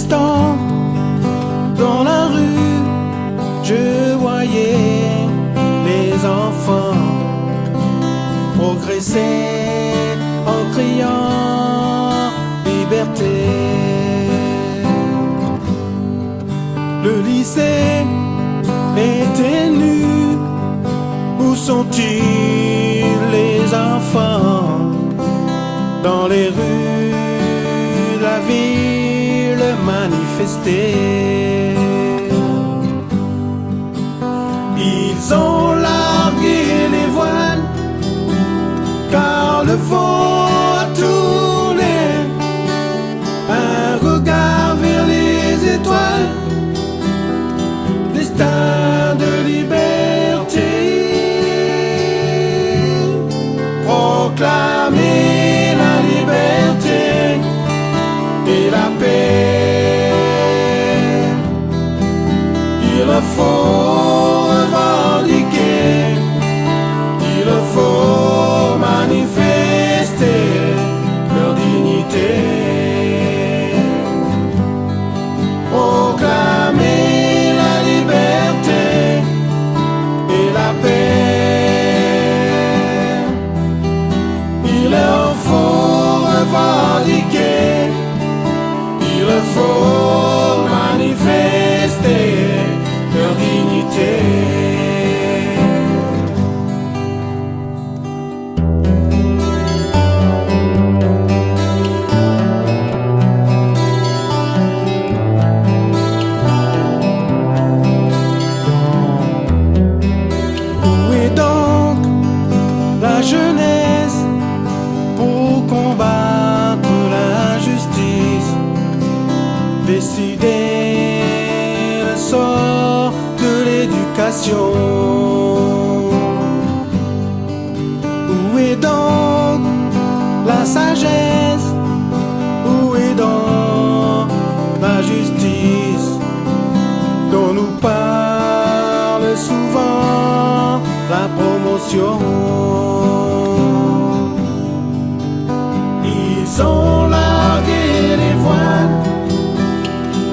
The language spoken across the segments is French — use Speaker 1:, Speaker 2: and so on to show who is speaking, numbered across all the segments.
Speaker 1: instant, dans la rue, je voyais les enfants progresser en criant liberté. Le lycée était nu. Où sont-ils les enfants? Dans les rues de la ville manifester. Ils ont largué les voiles car le vent a tourné. Un regard vers les étoiles, destin de liberté. Proclamer la liberté et la paix. Il faut revendiquer, il faut manifester leur dignité. Proclamer la liberté et la paix. Il faut revendiquer, il faut manifester leur dignité. Où est donc la jeunesse pour combattre l'injustice, décider le sort de l'éducation? Où est donc la sagesse? Où est donc la justice dont nous parle souvent la promotion? Ils ont largué les voiles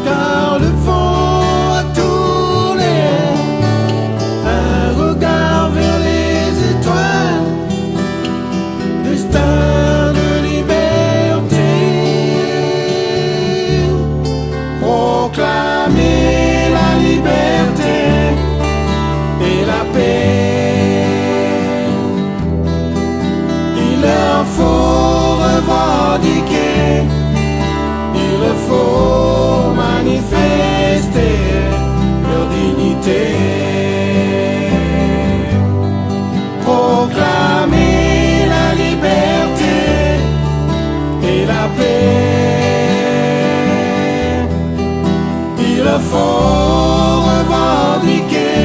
Speaker 1: car le vent a tourné. Un regard vers les étoiles, destin de liberté. Proclamer la liberté et la paix. Il leur faut revendiquer, il faut manifester leur dignité. Proclamer la liberté et la paix. Il faut revendiquer,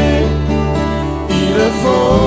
Speaker 1: il faut